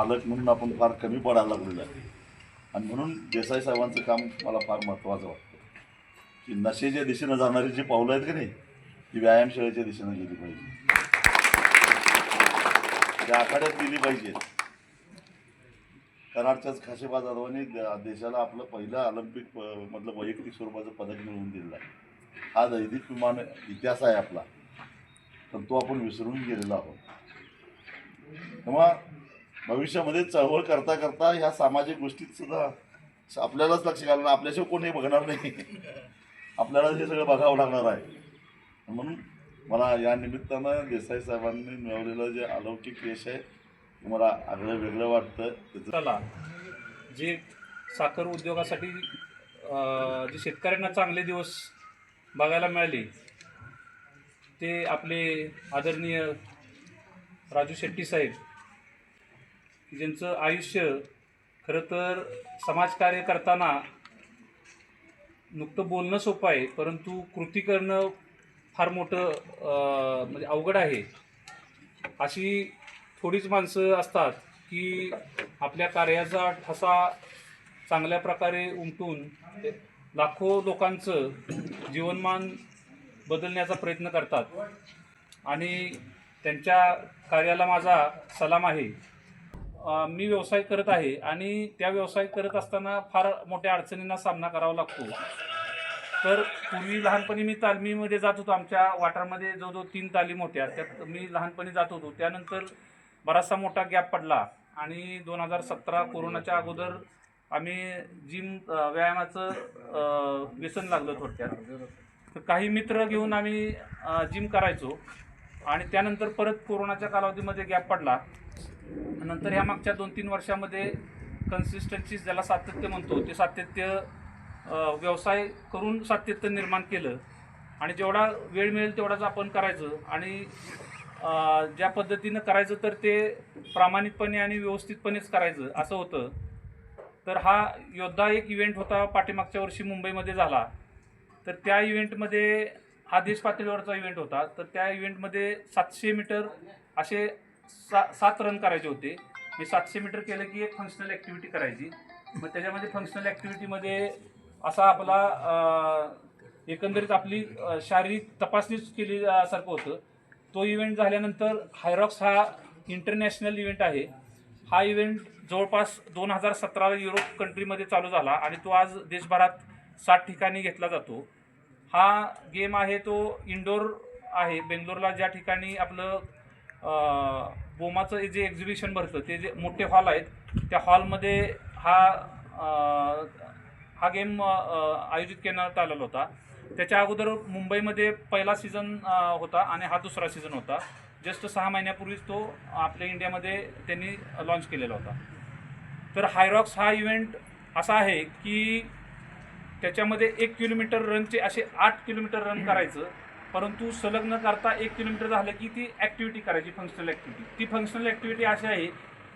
पालक म्हणून आपण फार कमी पडायला लागलेलो आहे. आणि म्हणून देसाई साहेबांचं काम मला फार महत्त्वाचं वाटतं की नशेच्या दिशेनं जाणारी जी पावलं आहेत की नाही ती व्यायामशाळेच्या दिशेनं गेली पाहिजे, त्या आखाड्यात गेली पाहिजेत. कराडच्याच खाशेबा जाधवांनी देशाला आपलं पहिलं ऑलिम्पिक मधलं वैयक्तिक स्वरूपाचं पदक मिळवून दिलेलं आहे. हा दैदिप्यमान इतिहास आहे आपला, पण तो आपण विसरून गेलेलो आहोत. तेव्हा भविष्यामध्ये चळवळ करता करता ह्या सामाजिक गोष्टीत सुद्धा आपल्यालाच लक्ष घालणं, आपल्याशिवाय कोणी बघणार नाही, आपल्याला हे सगळं बघावं लागणार आहे. म्हणून मला या निमित्तानं देसाई साहेबांनी मिळवलेलं जे अलौकिक यश आहे ते मला आगळं वेगळं वाटतं. त्याला जे साखर उद्योगासाठी जे शेतकऱ्यांना चांगले दिवस बघायला मिळाले ते आपले आदरणीय राजू शेट्टी साहेब, ज्यांचं आयुष्य खरं तर समाजकार्य करताना नुकतं बोलणं सोपं आहे, परंतु कृती करणं फार मोठं म्हणजे अवघड आहे. अशी थोडीच माणसं असतात की आपल्या कार्याचा ठसा चांगल्या प्रकारे उमटून लाखो लोकांचं जीवनमान बदलण्याचा प्रयत्न करतात आणि त्यांच्या कार्याला माझा सलाम आहे. मी व्यवसाय करत आहे आणि त्या व्यवसाय करत असताना फार मोठ्या अडचणींना सामना करावा लागतो. तर पूर्वी लहानपणी मी तालमीमध्ये जात होतो. आमच्या वाठारामध्ये जवळजवळ 3 तालीम होत्या, त्यात मी लहानपणी जात होतो. त्यानंतर बराचसा मोठा गॅप पडला आणि 2017 कोरोनाच्या अगोदर आम्ही जिम व्यायामाचं व्यसन लागलं थोडक्यात. तर काही मित्र घेऊन आम्ही जिम करायचो आणि त्यानंतर परत कोरोनाच्या कालावधीमध्ये गॅप पडला. नंतर ह्या मागच्या 2-3 वर्षामध्ये कन्सिस्टन्सी, ज्याला सातत्य म्हणतो, ते सातत्य व्यवसाय करून सातत्य निर्माण केलं आणि जेवढा वेळ मिळेल तेवढाच आपण करायचं आणि ज्या पद्धतीनं करायचं तर ते प्रामाणिकपणे आणि व्यवस्थितपणेच करायचं असं होतं. तर हा योद्धा एक इव्हेंट होता, पाठीमागच्या वर्षी मुंबईमध्ये झाला. तर त्या इव्हेंटमध्ये हा देश पातळीवरचा इव्हेंट होता. तर त्या इव्हेंटमध्ये 700 मीटर असे 7 रन करायचे होते. मी 700 मीटर केलं की एक फंक्शनल ॲक्टिव्हिटी करायची. मग त्याच्यामध्ये फंक्शनल ॲक्टिव्हिटीमध्ये असा आपला एकंदरीत आपली शारीरिक तपासणीच केल्यासारखं होतं. तो इव्हेंट झाल्यानंतर हायरॉक्स हा इंटरनॅशनल इव्हेंट आहे. हा इव्हेंट जवळपास 2017 युरोप कंट्रीमध्ये चालू झाला आणि तो आज देशभरात 60 ठिकाणी घेतला जातो. हा गेम आहे तो इंडोर आहे. बेंगलोरला ज्या ठिकाणी आपलं बोमाचं जे एक्झिबिशन भरतं, ते जे मोठे हॉल आहेत, त्या हॉलमध्ये हा गेम आयोजित करण्यात आलेला होता. त्याच्या अगोदर मुंबईमध्ये पहिला सीझन होता आणि हा दुसरा सीझन होता. जस्ट 6 महिन्यापूर्वीच तो आपल्या इंडियामध्ये त्यांनी लॉन्च केलेला होता. तर हायरॉक्स हा इव्हेंट असा आहे की त्याच्यामध्ये 1 किलोमीटर रनचे असे 8 किलोमीटर रन करायचं, परंतु संलग्न करता 1 किलोमीटर झालं की ती ॲक्टिव्हिटी करायची, फंक्शनल ॲक्टिव्हिटी. ती फंक्शनल ॲक्टिव्हिटी अशी आहे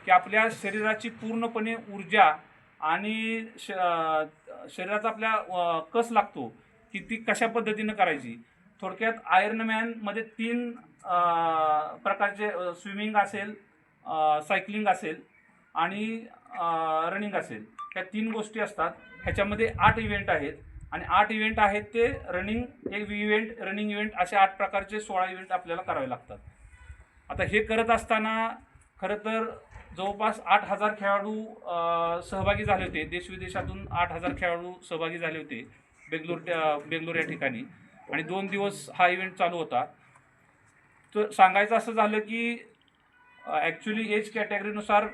की आपल्या शरीराची पूर्णपणे ऊर्जा आणि शरीराचा आपल्या कस लागतो की ती कशा पद्धतीनं करायची. थोडक्यात आयर्नमॅनमध्ये 3 प्रकारचे स्विमिंग असेल, सायकलिंग असेल आणि रनिंग असेल, ह्या 3 गोष्टी असतात. ह्याच्यामध्ये 8 इव्हेंट आहेत आणि 8 इव्हेंट आहेत ते रनिंग एक इव्हेंट, रनिंग इव्हेंट, असे 8 प्रकारचे 16 इव्हेंट आपल्याला करावे लागतात. आता हे करत असताना खरं तर जवळपास 8,000 खेळाडू सहभागी झाले होते. देशविदेशातून 8,000 खेळाडू सहभागी झाले होते बेंगलोर या ठिकाणी आणि 2 दिवस हा इव्हेंट चालू होता. तर सांगायचं असं झालं की ॲक्च्युली एज कॅटेगरीनुसार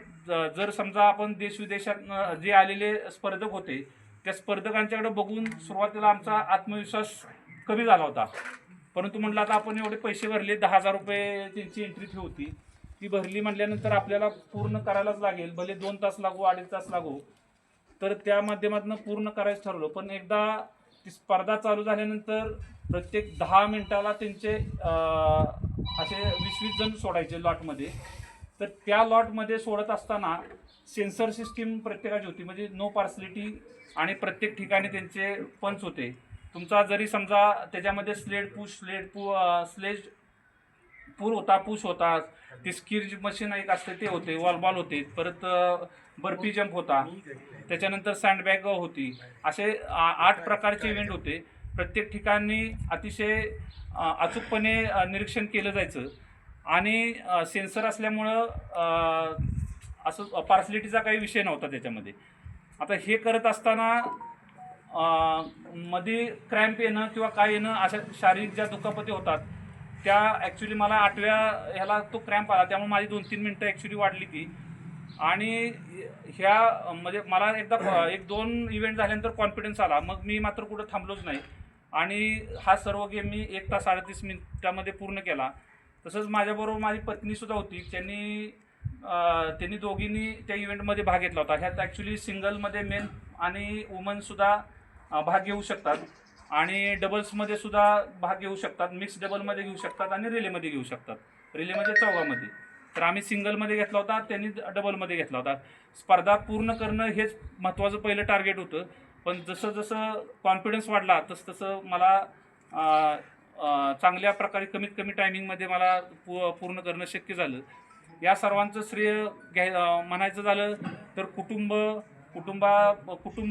जर समजा आपण देशविदेशात जे आलेले स्पर्धक होते त्या स्पर्धकांच्याकडे बघून सुरुवातीला आमचा आत्मविश्वास कमी झाला होता. परंतु म्हटलं आता आपण एवढे पैसे भरले, 10,000 रुपये त्यांची एंट्री फी होती, ती भरली म्हटल्यानंतर आपल्याला पूर्ण करायलाच लागेल, भले 2 तास लागू, 2.5 तास लागू. तर त्या माध्यमातून पूर्ण करायचं ठरवलं. पण एकदा ती स्पर्धा चालू झाल्यानंतर प्रत्येक 10 मिनिटाला त्यांचे असे 20-20 जण सोडायचे लॉटमध्ये. तर त्या लॉटमध्ये सोडत असताना सेन्सर सिस्टीम प्रत्येकाची होती, म्हणजे नो पार्सलिटी, आणि प्रत्येक ठिकाणी त्यांचे पंच होते. तुमचा जरी समजा त्याच्यामध्ये स्लेज पूर होता, पुश होता, ते स्किर मशीन एक असते ते होते, वॉल बॉल होते, परत बर्फी जंप होता, त्याच्यानंतर सँडबॅग होती. असे 8 प्रकारचे इव्हेंट होते. प्रत्येक ठिकाणी अतिशय अचूकपणे निरीक्षण केलं जायचं आणि सेन्सर असल्यामुळं असं पार्सलिटीचा काही विषय नव्हता त्याच्यामध्ये. आता हे करत असताना मध्ये क्रॅम्प येणं किंवा काय येणं अशा शारीरिक ज्या दुखापती होतात त्या ॲक्च्युली मला 8व्या ह्याला तो क्रॅम्प आला, त्यामुळे माझी 2-3 मिनटं ॲक्च्युली वाढली ती. आणि ह्या म्हणजे मला एकदा 1-2 इव्हेंट झाल्यानंतर कॉन्फिडन्स आला, मग मी मात्र कुठं थांबलोच नाही आणि हा सर्व गेम मी 1 तास 38 मिनिटामध्ये पूर्ण केला. तसंच माझ्याबरोबर माझी पत्नीसुद्धा होती, त्यांनी दोघींनी त्या इव्हेंटमध्ये भाग घेतला होता. ह्यात ॲक्च्युली सिंगलमध्ये मेन आणि वुमनसुद्धा भाग घेऊ शकतात आणि डबल्समध्ये सुद्धा भाग घेऊ शकतात, मिक्स डबलमध्ये घेऊ शकतात आणि रिलेमध्ये घेऊ शकतात. रिलेमध्ये 4मध्ये. तर आम्ही सिंगलमध्ये घेतला होता, त्यांनी डबलमध्ये घेतला होता. स्पर्धा पूर्ण करणं हेच महत्त्वाचं पहिलं टार्गेट होतं. पण जसं जसं कॉन्फिडन्स वाढला तसं मला चांगल्या प्रकारे कमीत कमी टायमिंगमध्ये मला पूर्ण करणं शक्य झालं. या सर्वांचं श्रेय म्हणायचं झालं तर कुटुंब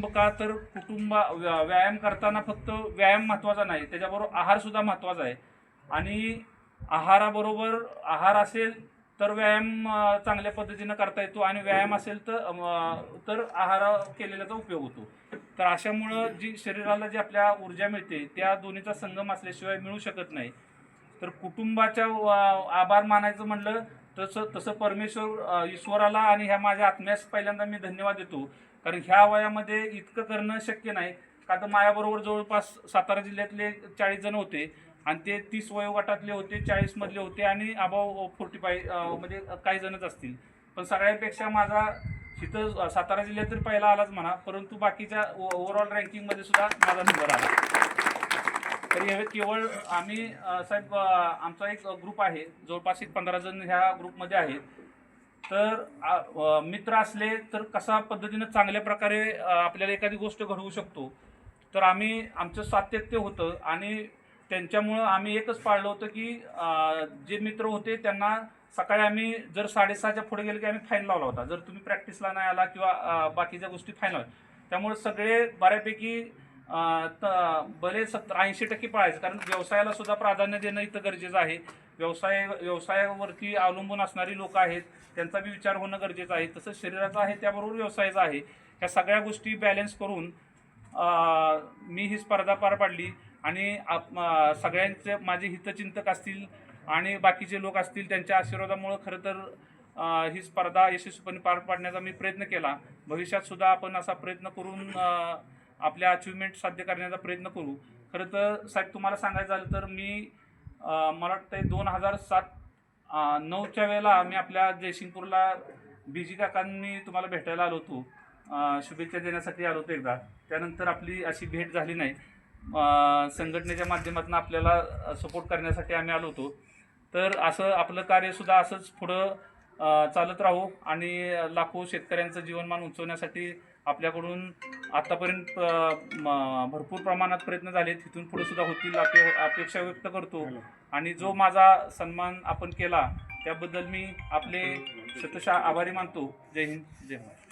का तर व्यायाम करताना फक्त व्यायाम महत्त्वाचा नाही, त्याच्याबरोबर आहारसुद्धा महत्त्वाचा आहे. आणि आहार असेल तर व्यायाम चांगल्या पद्धतीनं करता येतो आणि व्यायाम असेल तर आहार केलेल्याचा उपयोग होतो. तर अशामुळं जी शरीराला जी आपल्या ऊर्जा मिळते त्या दोन्हीचा संगम असल्याशिवाय मिळू शकत नाही. तर कुटुंबाच्या आभार मानायचं म्हणलं तसं परमेश्वर ईश्वराला आणि ह्या माझ्या आत्म्यास पहिल्यांदा मी धन्यवाद देतो. कारण ह्या वयामध्ये इतकं करणं शक्य नाही. का तर माझ्याबरोबर जवळपास सातारा जिल्ह्यातले 40 जण होते आणि ते 30 वयोगटातले होते, 40मधले होते आणि अबाव 45 म्हणजे काही जणच असतील. पण सगळ्यांपेक्षा माझा इथं सातारा जिल्ह्यात तर पहिला आलाच म्हणा, परंतु बाकीच्या ओव्हरऑल रँकिंगमध्ये सुद्धा माझा नंबर आला. तर हे केवळ आम्ही साहेब आमचा एक ग्रुप आहे, जवळपास 15 जण ह्या ग्रुपमध्ये आहेत. तर मित्र असले तर कशा पद्धतीनं चांगल्या प्रकारे आपल्याला एखादी गोष्ट घडवू शकतो. तर आमचं सातत्य होतं आणि त्यांच्यामुळं आम्ही एकच पाळलं होतं की जे मित्र होते त्यांना सकाळी आम्ही जर 6:30च्या पुढे गेलो की आम्ही फाईन लावला होता, जर तुम्ही प्रॅक्टिसला नाही आला किंवा बाकीच्या गोष्टी फाईन लावल्या. त्यामुळे सगळे बऱ्यापैकी भले 80% पाळायचं, कारण व्यवसायाला सुद्धा प्राधान्य देणं इथं गरजेचं आहे. व्यवसायावरती अवलंबून असणारी लोक आहेत, त्यांचा बी विचार होणं गरजेचं आहे. तसं शरीराचा आहे त्याबरोबर व्यवसायाचा आहे. ह्या सगळ्या गोष्टी बॅलन्स करून मी ही स्पर्धा पार पाडली आणि सगळ्यांचे माझे हितचिंतक असतील आणि बाकीचे लोक असतील त्यांच्या आशीर्वादामुळं खरं तर ही स्पर्धा यशस्वीपणे पार पाडण्याचा मी प्रयत्न केला. भविष्यात सुद्धा आपण असा प्रयत्न करून आपल्या अचिव्हमेंट साध्य करण्याचा प्रयत्न करू. खरं तर साहेब तुम्हाला सांगायचं झालं तर मी मला वाटतं 2007-09च्या वेळेला मी आपल्या जयसिंगपूरला BG काकांनी तुम्हाला भेटायला आलो होतो, शुभेच्छा देण्यासाठी आलो होतो एकदा. त्यानंतर आपली अशी भेट झाली नाही. संघटनेच्या माध्यमातून आपल्याला सपोर्ट करण्यासाठी आम्ही आलो होतो. तर असं आपलं कार्यसुद्धा असंच पुढं चालत राहू आणि लाखो शेतकऱ्यांचं जीवनमान उंचवण्यासाठी आपल्याकडून आत्तापर्यंत भरपूर प्रमाणात प्रयत्न झालेत, तिथून पुढे सुद्धा होतील अपेक्षा व्यक्त करतो. आणि जो माझा सन्मान आपण केला त्याबद्दल मी आपले शतशः आभारी मानतो. जय हिंद, जय महाराष्ट्र.